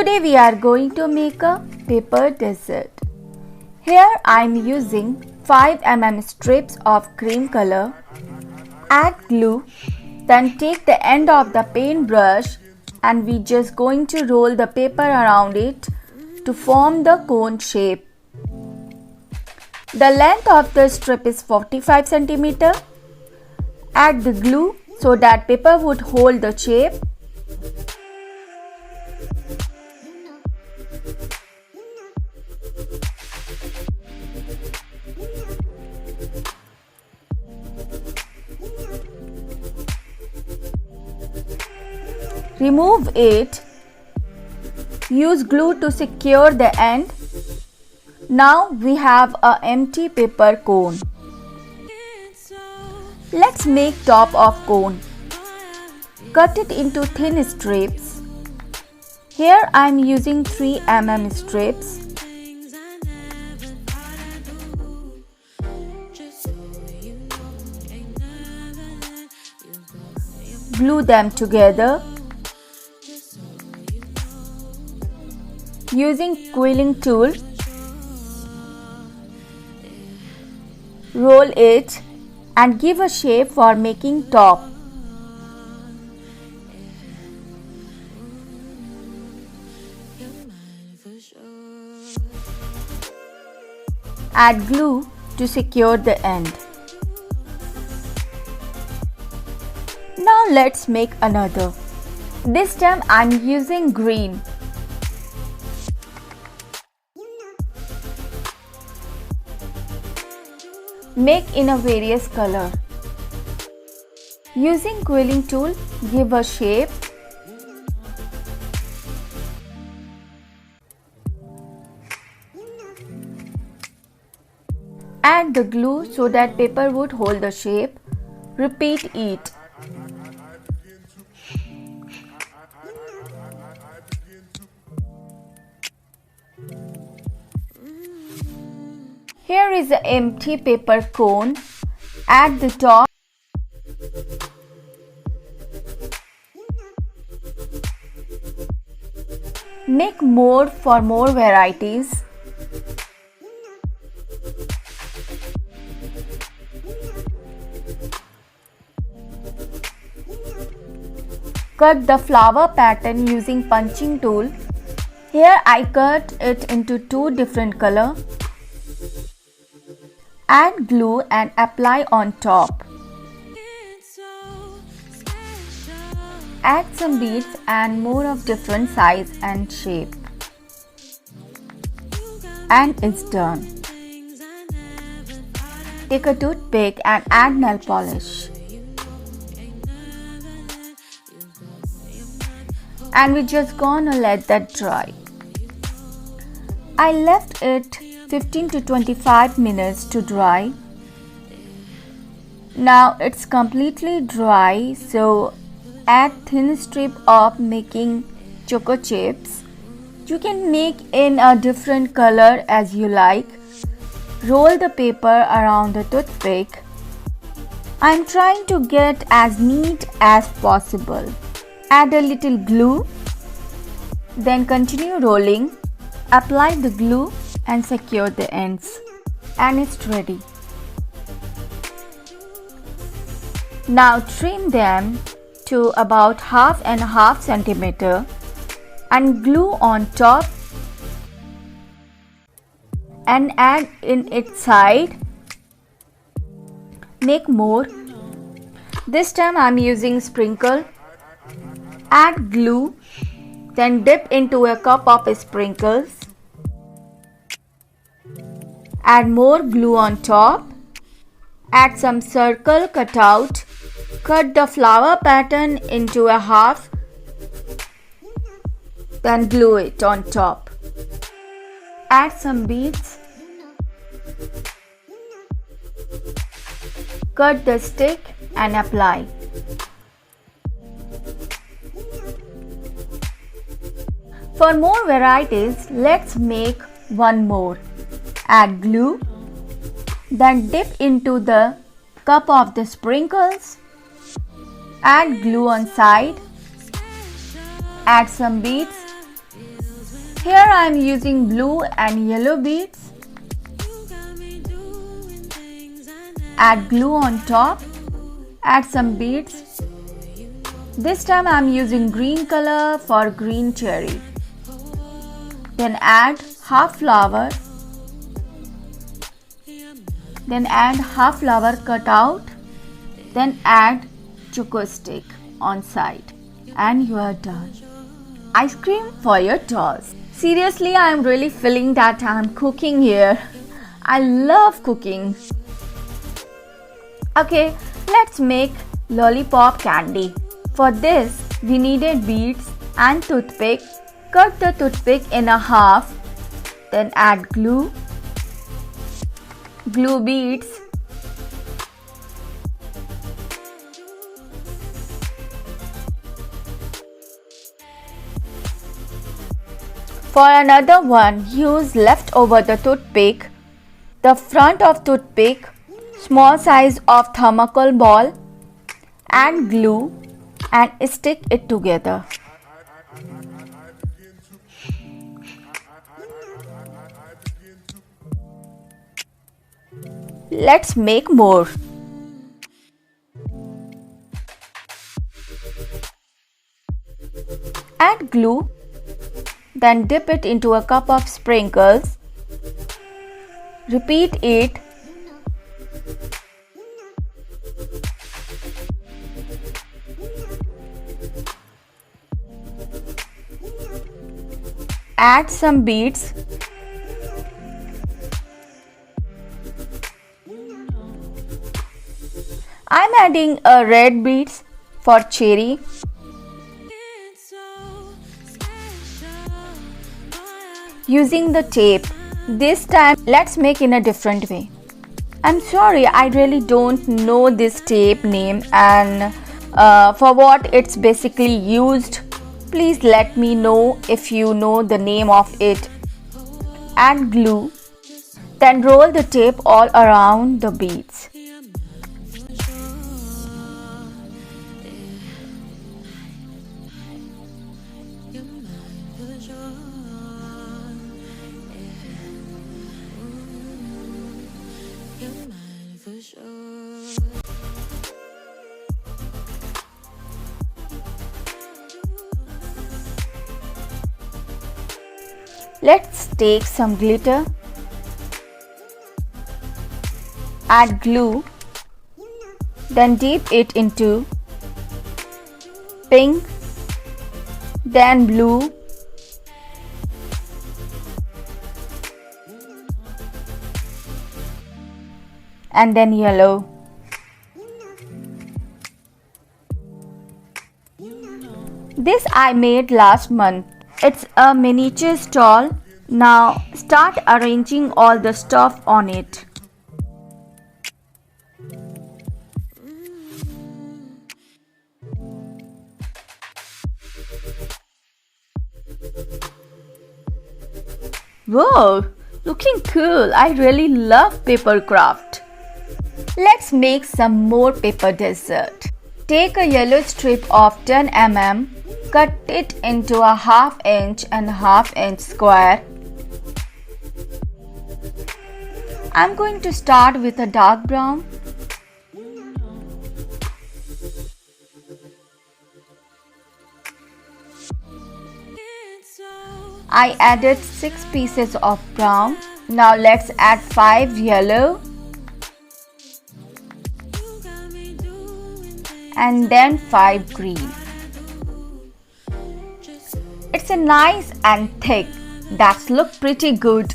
Today we are going to make a paper dessert. Here I am using 5 mm strips of cream color. Add glue, then take the end of the paintbrush and we just going to roll the paper around it to form the cone shape. The length of the strip is 45 cm. Add the glue so that paper would hold the shape. Remove it. Use glue to secure the end. Now we have an empty paper cone. Let's make top of cone. Cut it into thin strips. Here I am using 3 mm strips. Glue them together. Using quilling tool, roll it and give a shape for making top. Add glue to secure the end. Now let's make another. This time I am using green. Make in a various color. Using quilling tool, give a shape. Add the glue so that paper would hold the shape. Repeat it. Here is an empty paper cone. Add the top. Make more for more varieties. Cut the flower pattern using punching tool. Here I cut it into 2 different colors. Add glue and apply on top. Add some beads and more of different size and shape. And it's done. Take a toothpick and add nail polish. And we're just gonna let that dry. I left it 15 to 25 minutes to dry. Now it's completely dry, so add thin strip of making choco chips. You can make in a different color as you like. Roll the paper around the toothpick. I'm trying to get as neat as possible. Add a little glue. Then continue rolling. Apply the glue and secure the ends, and it's ready. Now trim them to about 1/2 centimeter and glue on top and add in its side. Make more. This time I am using sprinkle. Add glue, then dip into a cup of sprinkles. Add more glue on top. Add some circle cutout. Cut the flower pattern into a half. Then glue it on top. Add some beads. Cut the stick and apply. For more varieties, let's make one more. Add glue, then dip into the cup of the sprinkles. Add glue on side. Add some beads. Here I am using blue and yellow beads. Add glue on top. Add some beads. This time I am using green color for green cherry. Then add half flower. Then add half flower cut out. Then add choco stick on side. And you are done. Ice cream for your dolls. Seriously, I am really feeling that I am cooking here. I love cooking. Okay, let's make lollipop candy. For this, we needed beads and toothpick. Cut the toothpick in a half. Then add glue. Glue beads. For another one, use leftover the toothpick, the front of toothpick, small size of thermocol ball, and glue and stick it together. Let's make more. Add glue. Then dip it into a cup of sprinkles. Repeat it. Add some beads. I'm adding a red beads for cherry. Using the tape. This time let's make in a different way. I'm sorry, I really don't know this tape name and for what it's basically used. Please let me know if you know the name of it. Add glue. Then roll the tape all around the beads. Let's take some glitter. Add glue. Then dip it into pink, then blue, and then yellow. This I made last month. It's a miniature stall. Now start arranging all the stuff on it. Whoa, looking cool. I really love paper craft. Let's make some more paper dessert. Take a yellow strip of 10 mm. Cut it into a 1/2 inch and 1/2 inch square. I'm going to start with a dark brown. I added 6 pieces of brown. Now let's add 5 yellow. And then 5 green. It's a nice and thick. That look pretty good.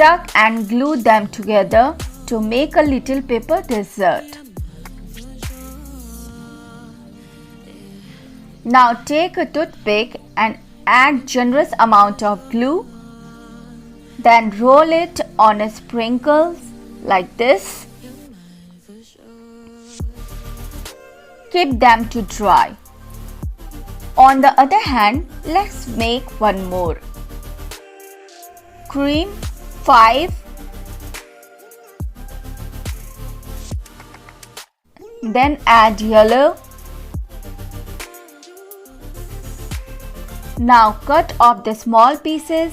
Tuck and glue them together to make a little paper dessert. Now take a toothpick and add generous amount of glue. Then roll it on a sprinkles like this. Keep them to dry. On the other hand, let's make one more. Cream 5. Then add yellow. Now cut off the small pieces.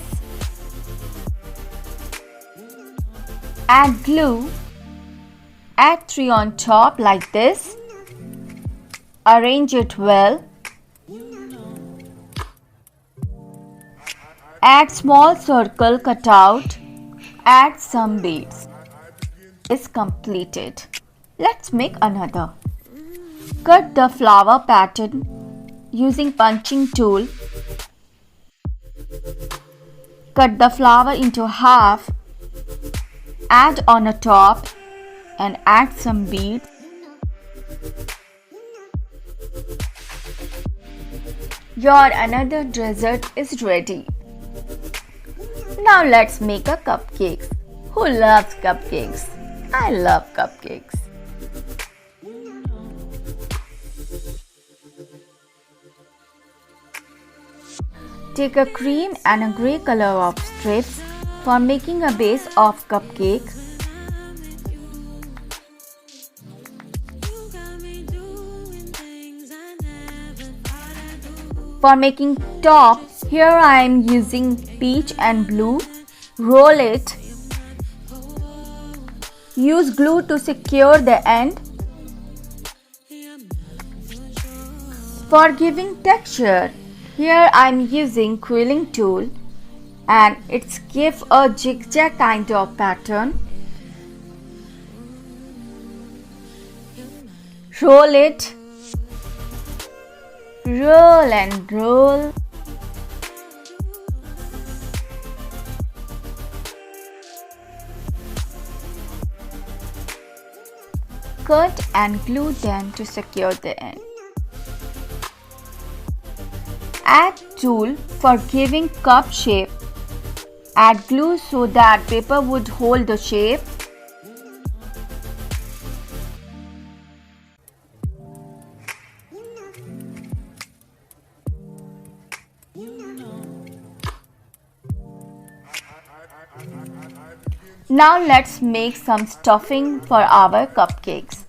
Add glue. Add 3 on top like this. Arrange it well. Add small circle cutout. Add some beads. Is completed. Let's make another. Cut the flower pattern using punching tool. Cut the flower into half. Add on a top and add some beads. Your another dessert is ready. Now let's make a cupcake. Who loves cupcakes? I love cupcakes. Take a cream and a grey color of strips for making a base of cupcake. For making top, here I am using peach and blue. Roll it. Use glue to secure the end. For giving texture, here I am using quilling tool and it's give a zigzag kind of pattern. Roll it. Roll and roll. Cut and glue them to secure the end. Add tool for giving cup shape. Add glue so that paper would hold the shape. Now let's make some stuffing for our cupcakes.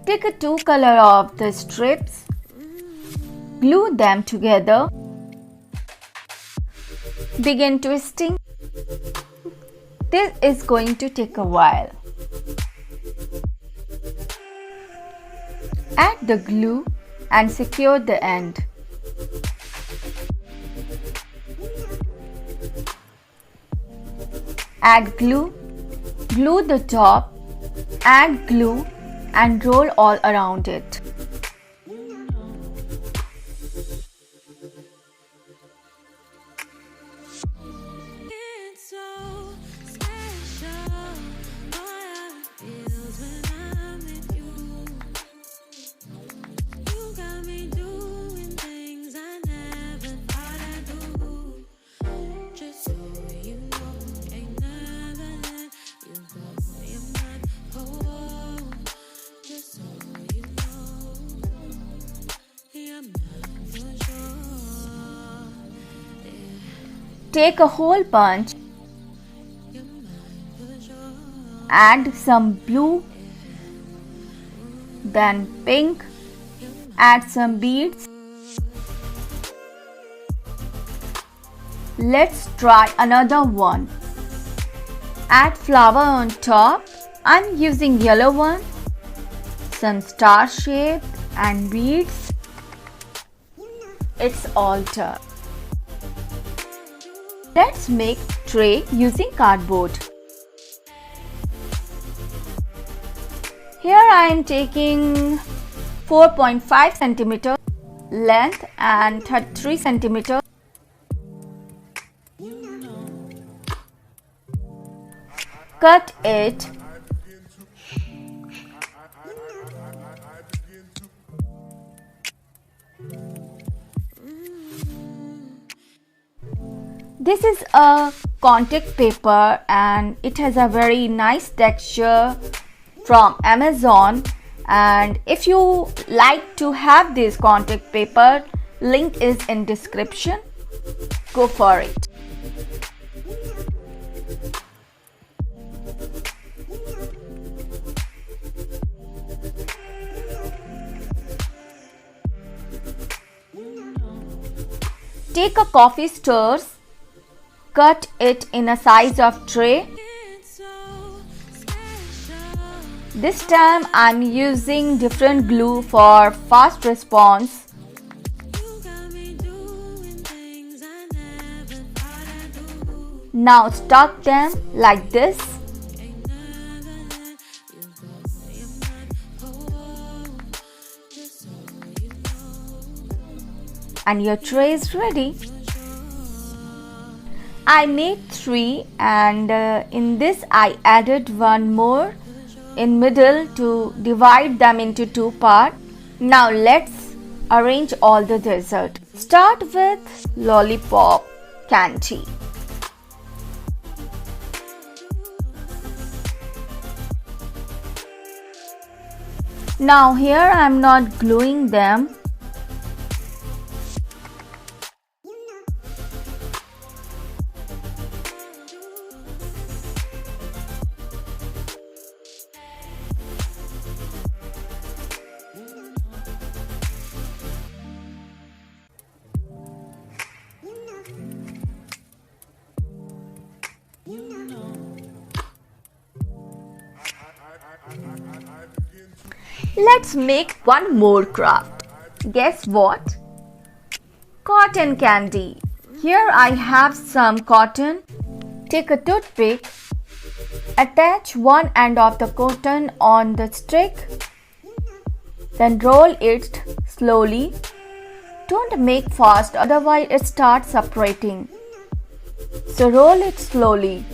Take a 2 color of the strips. Glue them together. Begin twisting. This is going to take a while. Add the glue and secure the end. Add glue. Glue the top. Add glue and roll all around it. Take a hole punch, add some blue, then pink, add some beads. Let's try another one. Add flower on top. I'm using yellow one, some star shape and beads. It's all done. Let's make tray using cardboard. Here I am taking 4.5 cm length and 33 cm. Cut it. This is a contact paper and it has a very nice texture from Amazon, and if you like to have this contact paper, link is in description. Go for it. Take a coffee stirrer, cut it in a size of tray. This time I'm using different glue for fast response. Now stuck them like this. And your tray is ready. I made 3 and in this I added one more in middle to divide them into 2 parts. Now let's arrange all the dessert. Start with lollipop candy. Now here I am not gluing them. Let's make one more craft. Guess what? Cotton candy. Here I have some cotton. Take a toothpick. Attach one end of the cotton on the stick. Then roll it slowly. Don't make fast, otherwise it starts separating. So roll it slowly.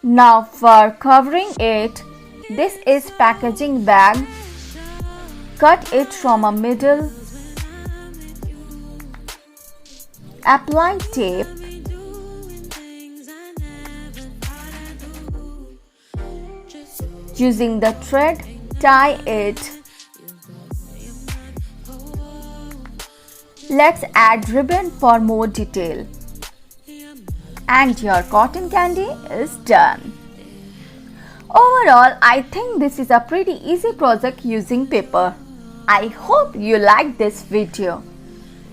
Now for covering it, this is packaging bag. Cut it from a middle. Apply tape. Using the thread, tie it. Let's add ribbon for more detail. And your cotton candy is done. Overall, I think this is a pretty easy project using paper. I hope you liked this video.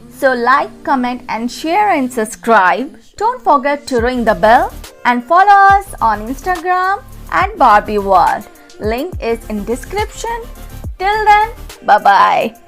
So like, comment and share and subscribe. Don't forget to ring the bell and follow us on Instagram at Barbie World. Link is in description. Till then, bye bye.